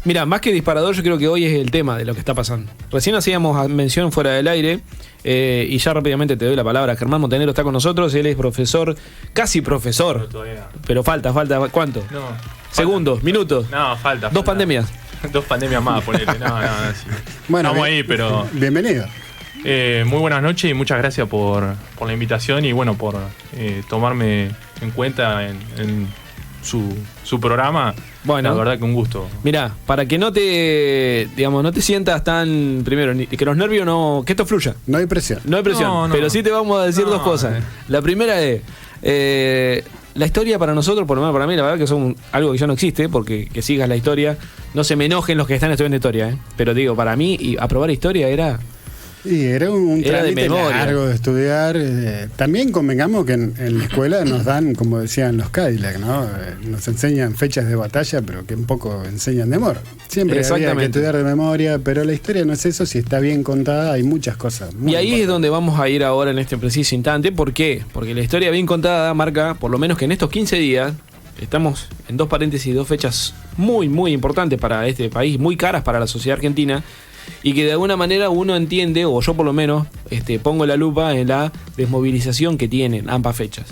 Mira, más que disparador, yo creo que hoy es el tema de lo que está pasando. Recién hacíamos mención fuera del aire, y ya rápidamente te doy la palabra. Germán Montenegro está con nosotros, él es profesor, casi profesor. Pero falta, ¿cuánto? No. Segundos, minutos. No, falta. Dos pandemias. 2 pandemias más, ponele. No, sí. Bueno, estamos ahí, pero... Bienvenido. Muy buenas noches y muchas gracias por la invitación y bueno, por tomarme en cuenta en su programa. Bueno, la verdad que un gusto. Mirá, para que no te sientas tan, primero, que los nervios no, que esto fluya. No hay presión. No hay presión, No. pero sí te vamos a decir dos cosas. La primera es, la historia para nosotros, por lo menos para mí, la verdad que son algo que ya no existe, porque que sigas la historia, no se me enojen los que están estudiando historia, pero digo, para mí, y aprobar historia era... Y era un trámite de memoria. largo de estudiar. También convengamos que en la escuela nos dan, como decían los Cadillac, ¿no? Nos enseñan fechas de batalla, pero que un poco enseñan de amor. Siempre había que estudiar de memoria, pero la historia no es eso. Si está bien contada, hay muchas cosas. Y ahí es donde vamos a ir ahora en este preciso instante. ¿Por qué? Porque la historia bien contada marca, por lo menos que en estos 15 días, estamos en dos paréntesis, dos fechas muy, muy importantes para este país, muy caras para la sociedad argentina, y que de alguna manera uno entiende, o yo por lo menos, pongo la lupa en la desmovilización que tienen ambas fechas.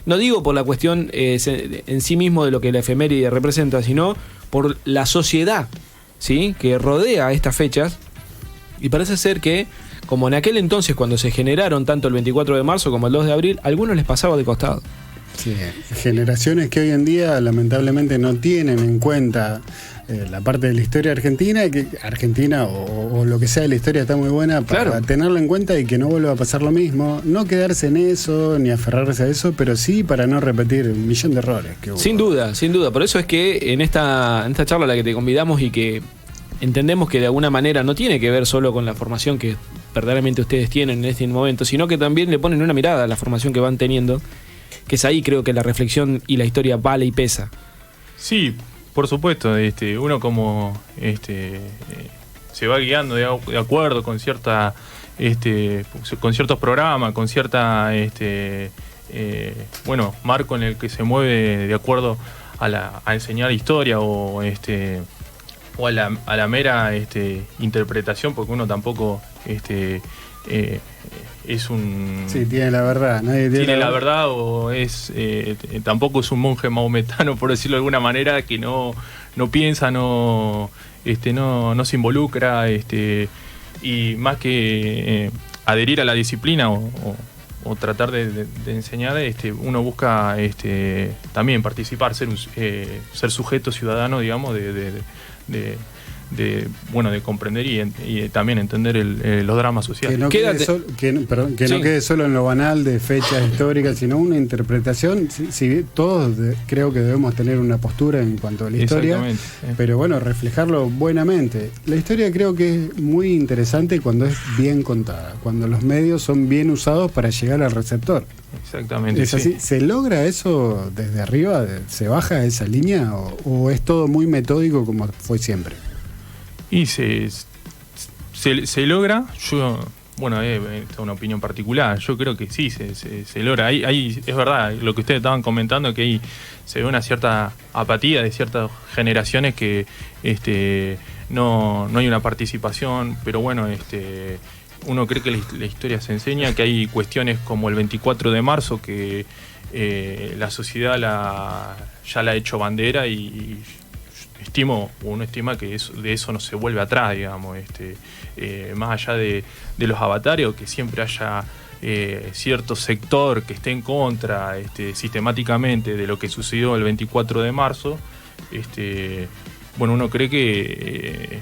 No digo por la cuestión en sí mismo de lo que la efeméride representa, sino por la sociedad, ¿sí?, que rodea estas fechas, y parece ser que, como en aquel entonces cuando se generaron tanto el 24 de marzo como el 2 de abril, a algunos les pasaba de costado. Sí, generaciones que hoy en día lamentablemente no tienen en cuenta la parte de la historia argentina, que Argentina o lo que sea de la historia está muy buena para tenerlo en cuenta y que no vuelva a pasar lo mismo, no quedarse en eso ni aferrarse a eso, pero sí para no repetir un millón de errores que hubo. Sin duda, por eso es que en esta charla a la que te convidamos y que entendemos que de alguna manera no tiene que ver solo con la formación que verdaderamente ustedes tienen en este momento, sino que también le ponen una mirada a la formación que van teniendo, que es ahí creo que la reflexión y la historia vale y pesa. Sí, por supuesto, uno como se va guiando de acuerdo con cierta con ciertos programas, con cierta marco en el que se mueve de acuerdo a enseñar historia o a la mera interpretación, porque uno tampoco es un... Sí, tiene la verdad. Nadie tiene la verdad o es... tampoco es un monje maometano, por decirlo de alguna manera, que no piensa, no se involucra, y más que adherir a la disciplina o tratar de enseñar, uno busca también participar, ser sujeto ciudadano, digamos, de comprender y también entender los dramas sociales. Que no quede solo en lo banal de fechas históricas, sino una interpretación. Todos creo que debemos tener una postura en cuanto a la historia, pero bueno, reflejarlo buenamente. La historia creo que es muy interesante cuando es bien contada, cuando los medios son bien usados para llegar al receptor. Exactamente. ¿Es así? ¿Se logra eso desde arriba? ¿Se baja esa línea o es todo muy metódico como fue siempre? Y se logra. Yo, es una opinión particular. Yo creo que sí, se logra. Ahí es verdad, lo que ustedes estaban comentando, que ahí se ve una cierta apatía de ciertas generaciones que no hay una participación, pero bueno, uno cree que la historia se enseña, que hay cuestiones como el 24 de marzo que la sociedad ya la ha hecho bandera y uno estima que de eso no se vuelve atrás, digamos, más allá de los avatares, que siempre haya cierto sector que esté en contra sistemáticamente de lo que sucedió el 24 de marzo, uno cree que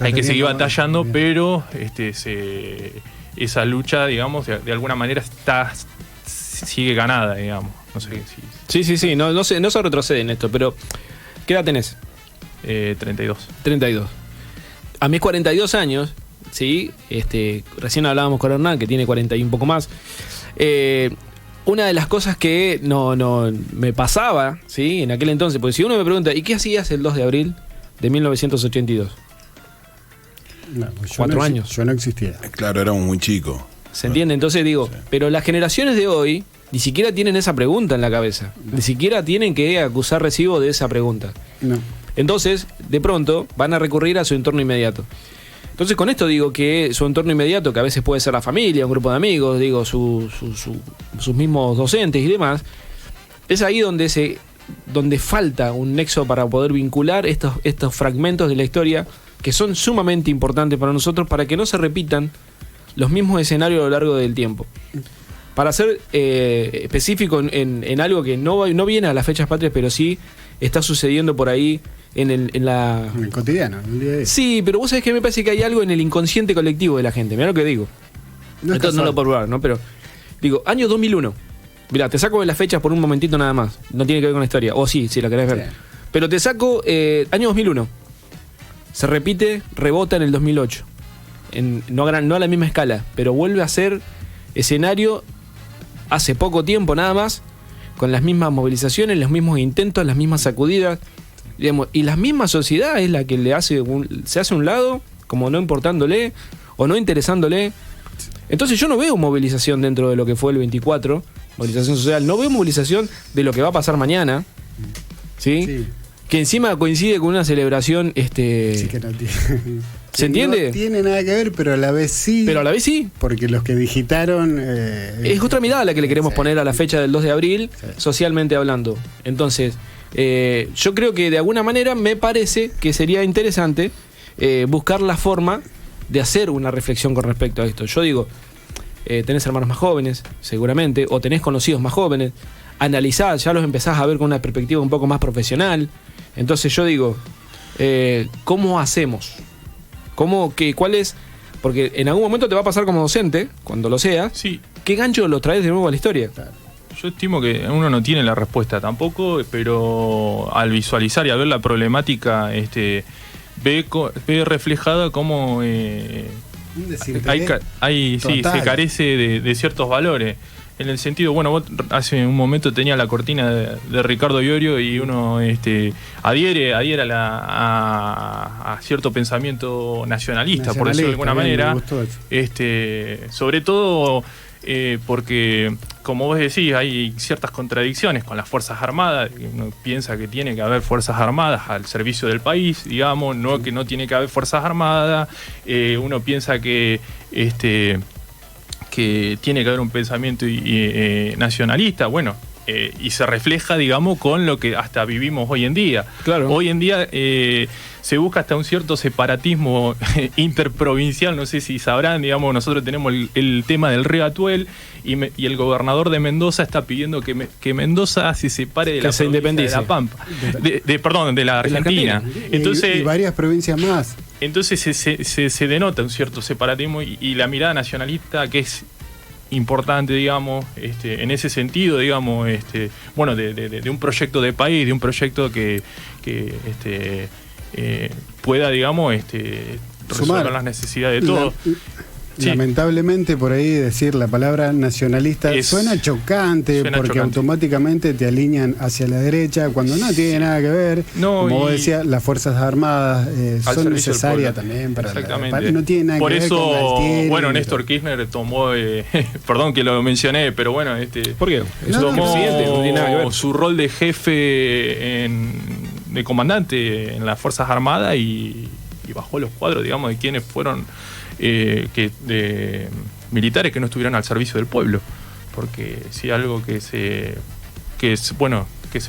hay que seguir batallando, pero esa lucha, digamos, de alguna manera sigue ganada, digamos. No sé si... Sí, no se retrocede en esto, pero ¿qué edad tenés? 32. A mis 42 años, ¿sí? Recién hablábamos con Hernán, que tiene 40 y un poco más. Una de las cosas que no me pasaba, ¿sí?, en aquel entonces, porque si uno me pregunta, ¿y qué hacías el 2 de abril de 1982? No, pues 4 años. Yo no existía. Claro, éramos muy chicos. ¿Se entiende? Entonces digo, pero las generaciones de hoy ni siquiera tienen esa pregunta en la cabeza. Ni siquiera tienen que acusar recibo de esa pregunta. No. Entonces, de pronto, van a recurrir a su entorno inmediato. Entonces, con esto digo que su entorno inmediato, que a veces puede ser la familia, un grupo de amigos, digo, sus mismos docentes y demás, es ahí donde falta un nexo para poder vincular estos fragmentos de la historia que son sumamente importantes para nosotros, para que no se repitan los mismos escenarios a lo largo del tiempo. Para ser específico en algo que no viene a las fechas patrias, pero sí está sucediendo por ahí en el cotidiano, en el día a día. Sí, pero vos sabés que me parece que hay algo en el inconsciente colectivo de la gente. Mirá lo que digo. Esto no lo puedo probar, ¿no? Pero digo, año 2001. Mirá, te saco de las fechas por un momentito nada más. No tiene que ver con la historia. O sí, si la querés ver. Sí. Pero te saco año 2001. Se repite, rebota en el 2008. No a la misma escala, pero vuelve a ser escenario hace poco tiempo nada más, con las mismas movilizaciones, los mismos intentos, las mismas sacudidas, digamos, y la misma sociedad es la que se hace a un lado, como no importándole o no interesándole. Entonces yo no veo movilización dentro de lo que fue el 24, movilización social, no veo movilización de lo que va a pasar mañana, ¿sí? Sí. Que encima coincide con una celebración, sí que no tiene. ¿Se entiende? No tiene nada que ver, pero a la vez sí. Pero a la vez sí. Porque los que digitaron... es otra mirada la que le queremos poner a la fecha del 2 de abril, socialmente hablando. Entonces, yo creo que de alguna manera me parece que sería interesante buscar la forma de hacer una reflexión con respecto a esto. Yo digo, tenés hermanos más jóvenes, seguramente, o tenés conocidos más jóvenes, analizás, ya los empezás a ver con una perspectiva un poco más profesional. Entonces yo digo, ¿cómo hacemos? ¿Cuál es? Porque en algún momento te va a pasar como docente, cuando lo seas. Sí. ¿Qué gancho lo traes de nuevo a la historia? Claro. Yo estimo que uno no tiene la respuesta tampoco, pero al visualizar y al ver la problemática, ve reflejada cómo se carece de ciertos valores. En el sentido, bueno, vos hace un momento tenías la cortina de Ricardo Iorio y uno adhiere a cierto pensamiento nacionalista, por decirlo de alguna manera. Sobre todo porque, como vos decís, hay ciertas contradicciones con las Fuerzas Armadas. Uno piensa que tiene que haber Fuerzas Armadas al servicio del país, digamos, no que no tiene que haber Fuerzas Armadas. Uno piensa que tiene que haber un pensamiento nacionalista, bueno, y se refleja, digamos, con lo que hasta vivimos hoy en día. Claro. Hoy en día se busca hasta un cierto separatismo interprovincial, no sé si sabrán, digamos, nosotros tenemos el tema del río Atuel y el gobernador de Mendoza está pidiendo que Mendoza se separe de la provincia de La Pampa, de la Argentina. Entonces, y varias provincias más. Entonces se denota un cierto separatismo y la mirada nacionalista que es importante, digamos, en ese sentido, digamos, bueno, de un proyecto de país, de un proyecto que pueda, digamos, resolver las necesidades de todos. Sí. Lamentablemente, por ahí decir la palabra nacionalista suena chocante, porque automáticamente te alinean hacia la derecha cuando no tiene nada que ver. No, como vos decías, las Fuerzas Armadas son necesarias también para no tiene nada por que ver eso, con Galtieri. Bueno, Néstor Kirchner tomó, perdón que lo mencioné, pero bueno, ¿por qué? Tomó su rol de jefe de comandante en las Fuerzas Armadas y bajó los cuadros, digamos, de quienes fueron de militares que no estuvieran al servicio del pueblo, porque si algo que se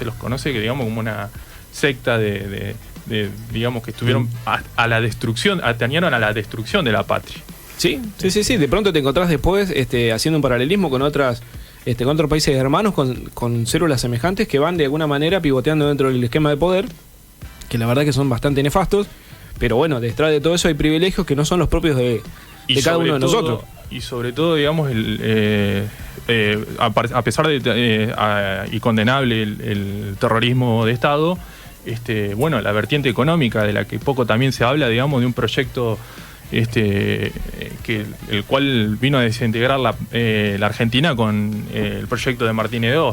los conoce, que digamos como una secta de digamos que estuvieron a la destrucción, atañaron a la destrucción de la patria. Sí, de pronto te encontrás después haciendo un paralelismo con otros países hermanos con células semejantes que van de alguna manera pivoteando dentro del esquema de poder, que la verdad que son bastante nefastos. Pero bueno, detrás de todo eso hay privilegios que no son los propios de cada uno de nosotros. Y sobre todo, digamos, a pesar de y condenable el terrorismo de Estado, bueno, la vertiente económica de la que poco también se habla, digamos, de un proyecto el cual vino a desintegrar la Argentina con el proyecto de Martínez II.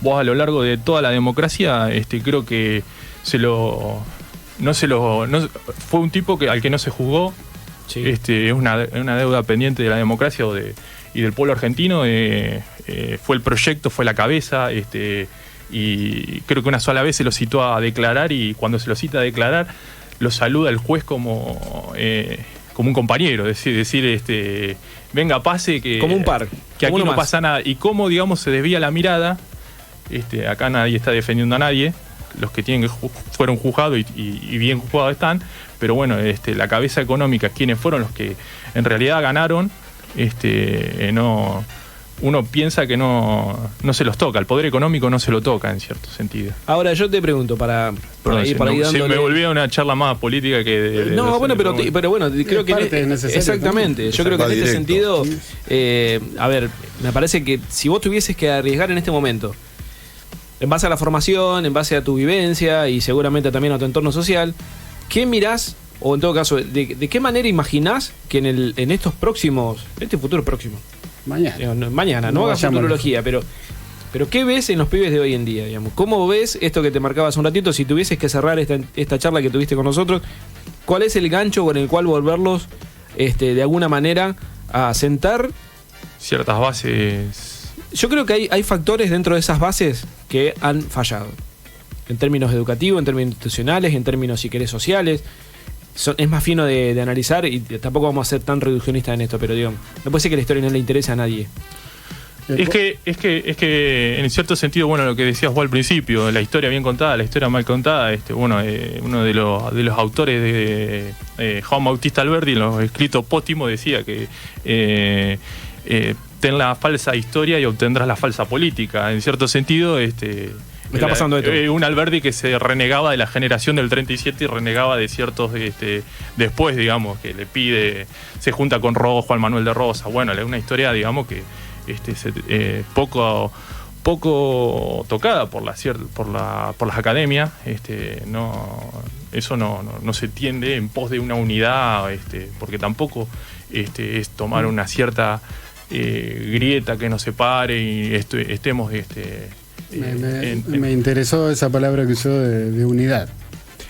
Vos a lo largo de toda la democracia, creo que fue un tipo al que no se juzgó. Sí. Es una deuda pendiente de la democracia y del pueblo argentino. Fue el proyecto, fue la cabeza, y creo que una sola vez se lo citó a declarar, y cuando se lo cita a declarar lo saluda el juez como un compañero, decir venga, pase, que como un par, que aquí no pasa nada. Y cómo, digamos, se desvía la mirada. Acá nadie está defendiendo a nadie, los que fueron juzgados y bien juzgados están, pero bueno, la cabeza económica, quienes fueron los que en realidad ganaron, uno piensa que no se los toca, el poder económico no se lo toca en cierto sentido. Ahora yo te pregunto, para ir dándole... me volví a una charla más política que pero bueno, creo que exactamente, yo creo que en este sentido, a ver, me parece que si vos tuvieses que arriesgar en este momento, en base a la formación, en base a tu vivencia y seguramente también a tu entorno social, ¿qué mirás, o en todo caso, de qué manera imaginás que en estos próximos, este futuro próximo, mañana, no hagas futurología, pero ¿qué ves en los pibes de hoy en día, digamos? ¿Cómo ves esto que te marcabas un ratito? Si tuvieses que cerrar esta charla que tuviste con nosotros, ¿cuál es el gancho con el cual volverlos de alguna manera a sentar ciertas bases? Yo creo que hay factores dentro de esas bases que han fallado. En términos educativos, en términos institucionales, en términos, si querés, sociales. Es más fino de analizar, y tampoco vamos a ser tan reduccionistas en esto, pero digo, no puede ser que la historia no le interese a nadie. Es que en cierto sentido, bueno, lo que decías vos al principio, la historia bien contada, la historia mal contada, uno de los autores de Juan Bautista Alberdi, en los escritos póstumos, decía que ten la falsa historia y obtendrás la falsa política. En cierto sentido, me está pasando esto. Un Alberdi que se renegaba de la generación del 37 y renegaba de ciertos después, digamos, que le pide, se junta con Juan Manuel de Rosa. Bueno, es una historia, digamos, que poco tocada por las academias. Eso no se tiende en pos de una unidad, porque tampoco es tomar una cierta grieta que nos separe y estemos me interesó esa palabra que usó de unidad.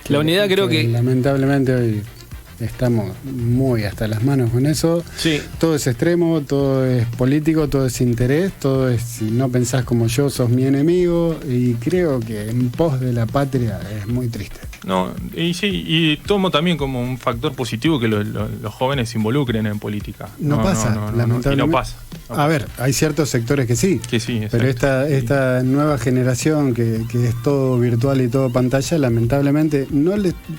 La unidad creo que lamentablemente hoy estamos muy hasta las manos con eso. Sí. Todo es extremo, todo es político, todo es interés, todo es, si no pensás como yo, sos mi enemigo, y creo que en pos de la patria es muy triste. No, y tomo también como un factor positivo que los jóvenes se involucren en política. No pasa, lamentablemente. Y no pasa. A ver, hay ciertos sectores que sí. Pero esta nueva generación que es todo virtual y todo pantalla, lamentablemente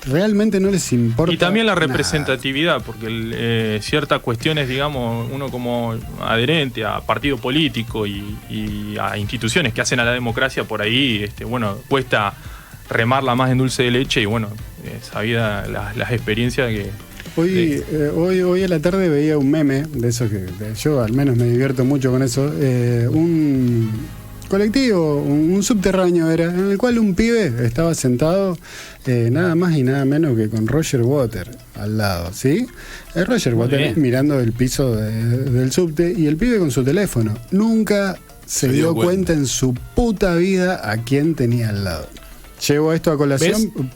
realmente no les importa. Y también la nada. Representatividad, porque ciertas cuestiones, digamos, uno como adherente a partido político y a instituciones que hacen a la democracia, por ahí, cuesta remarla más en dulce de leche, y bueno, sabida las experiencias que... Hoy a la tarde veía un meme de eso que yo al menos me divierto mucho con eso. Un colectivo, un subterráneo era, en el cual un pibe estaba sentado nada más y nada menos que con Roger Water al lado, ¿sí? Roger Water mirando el piso del subte, y el pibe con su teléfono. Nunca se dio cuenta en su puta vida a quién tenía al lado. Llevo esto a colación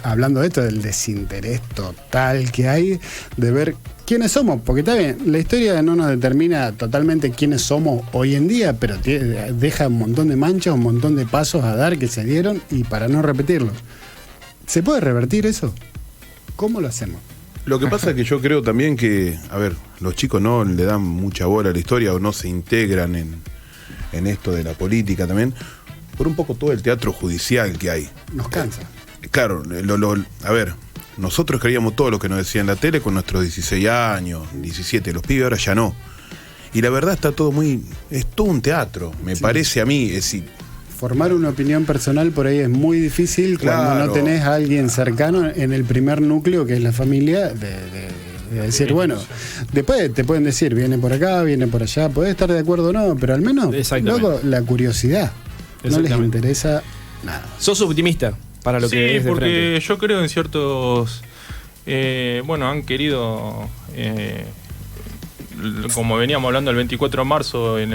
hablando de esto, del desinterés total que hay de ver quiénes somos, porque está bien, la historia no nos determina totalmente quiénes somos hoy en día, pero deja un montón de manchas, un montón de pasos a dar que se dieron, y para no repetirlos. ¿Se puede revertir eso? ¿Cómo lo hacemos? Lo que pasa es que yo creo también que, a ver, los chicos no le dan mucha bola a la historia o no se integran en esto de la política también, por un poco todo el teatro judicial que hay. Nos cansa. Claro, a ver, nosotros creíamos todo lo que nos decían en la tele con nuestros 16 años, 17, los pibes ahora ya no. Y la verdad está todo es todo un teatro, me parece a mí. Formar una opinión personal por ahí es muy difícil cuando no tenés a alguien cercano en el primer núcleo, que es la familia, de decir, bueno, después te pueden decir, viene por acá, viene por allá, podés estar de acuerdo o no, pero al menos, loco, la curiosidad. No les interesa nada. ¿Sos optimista para lo que es de porque frente? Yo creo en ciertos... han querido... como veníamos hablando el 24 de marzo, en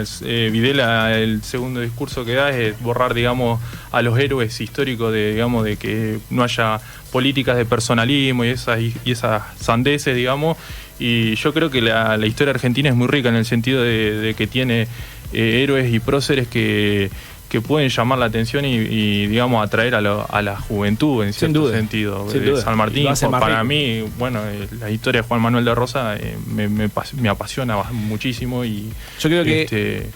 Videla, el segundo discurso que da es borrar, digamos, a los héroes históricos de que no haya políticas de personalismo y esas sandeces, digamos. Y yo creo que la historia argentina es muy rica en el sentido de que tiene héroes y próceres que que pueden llamar la atención y digamos, atraer a la juventud en cierto sentido. San Martín, para mí, bueno, la historia de Juan Manuel de Rosas me apasiona muchísimo y yo creo que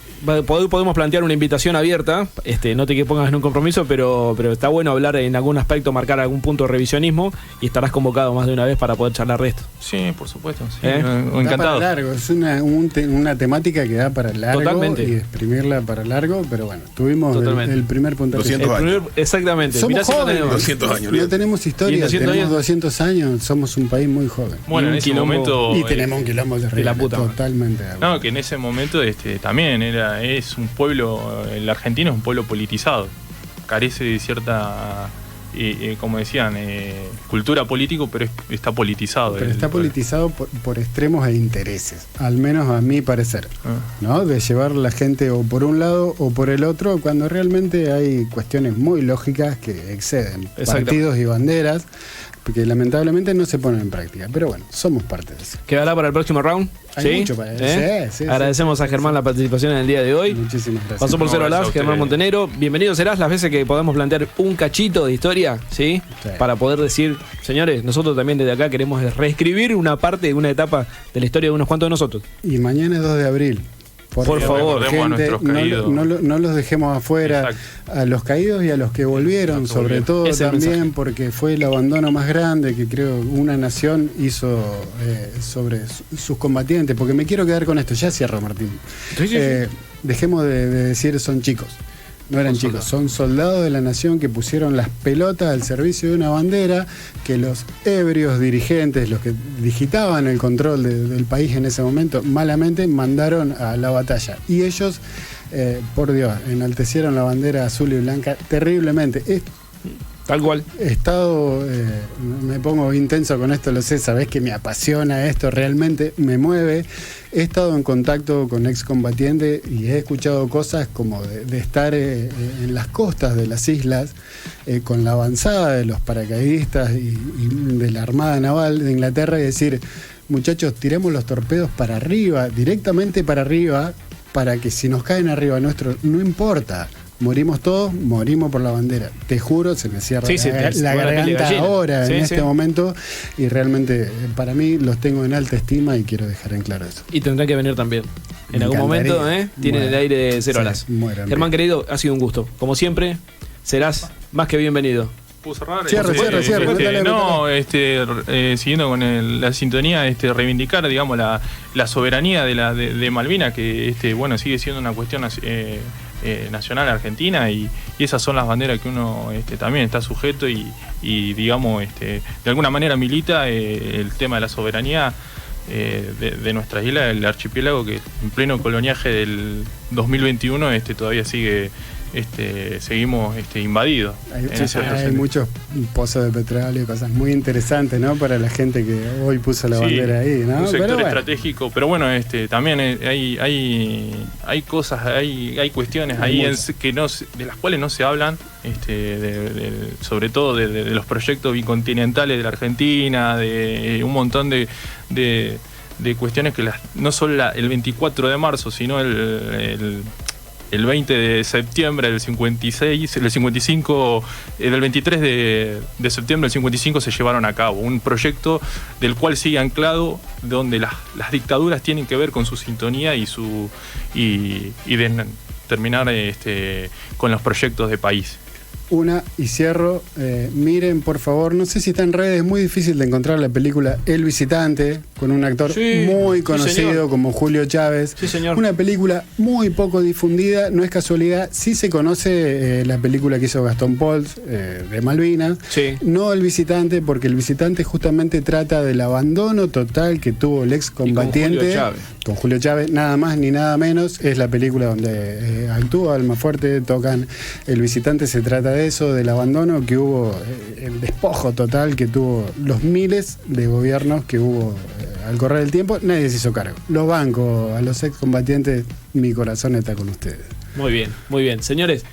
podemos plantear una invitación abierta, no te que pongas en un compromiso, pero está bueno hablar en algún aspecto, marcar algún punto de revisionismo y estarás convocado más de una vez para poder charlar de esto. Sí, por supuesto, sí, encantado. Da para largo, es una temática que da para largo. Totalmente. Y exprimirla para largo, pero bueno, tuvimos el primer punto. 200 años. Exactamente. Somos jóvenes. 200 años. No tenemos historia, tenemos 200 años, somos un país muy joven. Bueno, en ese momento... Y tenemos un quilombo de la puta. Totalmente. No, que en ese momento también es un pueblo, el argentino es un pueblo politizado. Carece de cierta... como decían, cultura político, pero está politizado. Pero está politizado por extremos e intereses, al menos a mi parecer, ¿no? De llevar la gente o por un lado o por el otro, cuando realmente hay cuestiones muy lógicas que exceden partidos y banderas, que lamentablemente no se ponen en práctica. Pero bueno, somos parte de eso. ¿Quedará para el próximo round? Hay mucho para eso. Sí, agradecemos a Germán la participación en el día de hoy. Muchísimas gracias. Pasó por Cero Labs, Germán Montenegro. Bienvenido serás las veces que podamos plantear un cachito de historia, ¿sí? Para poder decir, señores, nosotros también desde acá queremos reescribir una parte, una etapa de la historia de unos cuantos de nosotros. Y mañana es 2 de abril. Por favor, gente, no los dejemos afuera. Exacto. A los caídos y a los que volvieron, sobre todo también, porque fue el abandono más grande que creo una nación hizo sobre sus combatientes. Porque me quiero quedar con esto, ya cierro, Martín. Sí. Dejemos de decir son chicos. No eran chicos, son soldados de la nación que pusieron las pelotas al servicio de una bandera que los ebrios dirigentes, los que digitaban el control del país en ese momento, malamente mandaron a la batalla. Y ellos, por Dios, enaltecieron la bandera azul y blanca terriblemente. Tal cual. He estado, me pongo intenso con esto, lo sé, sabés que me apasiona esto, realmente me mueve. He estado en contacto con excombatientes y he escuchado cosas como de estar en las costas de las islas con la avanzada de los paracaidistas y de la Armada Naval de Inglaterra y decir, muchachos, tiremos los torpedos para arriba, directamente para arriba, para que si nos caen arriba nuestro, no importa. Morimos todos, morimos por la bandera. Te juro, se me cierra la garganta ahora, en este momento. Y realmente, para mí, los tengo en alta estima y quiero dejar en claro eso. Y tendrán que venir también. En algún momento, tienen el aire de Cero Alas. Germán, querido, ha sido un gusto. Como siempre, serás más que bienvenido. ¿Puedo cerrar? Cierre. Siguiendo con la sintonía, reivindicar, digamos, la soberanía de Malvinas, que sigue siendo una cuestión nacional argentina y esas son las banderas que uno también está sujeto y digamos de alguna manera milita el tema de la soberanía de nuestra isla, el archipiélago que en pleno coloniaje del 2021 todavía seguimos invadidos. Hay muchos pozos de petróleo, cosas muy interesantes, ¿no? Para la gente que hoy puso la bandera ahí, ¿no? Un sector estratégico, pero bueno, también hay cosas, hay cuestiones ahí de las cuales no se hablan, sobre todo de los proyectos bicontinentales de la Argentina, de un montón de cuestiones que no solo el 24 de marzo, sino el 20 de septiembre del 56, el 55, del 23 de septiembre del 55 se llevaron a cabo. Un proyecto del cual sigue anclado, donde las dictaduras tienen que ver con su sintonía y de terminar con los proyectos de país. Y cierro, miren por favor, no sé si está en redes, es muy difícil de encontrar la película El Visitante, con un actor muy conocido como Julio Chávez. Sí, señor. Una película muy poco difundida, no es casualidad, sí se conoce la película que hizo Gastón Pauls de Malvinas, no El Visitante, porque El Visitante justamente trata del abandono total que tuvo el excombatiente. Con Julio Chávez, nada más ni nada menos, es la película donde actúa Almafuerte, tocan El Visitante, se trata de eso, del abandono que hubo, el despojo total que tuvo los miles de gobiernos que hubo al correr del tiempo, nadie se hizo cargo. Los bancos, a los excombatientes, mi corazón está con ustedes. Muy bien, señores.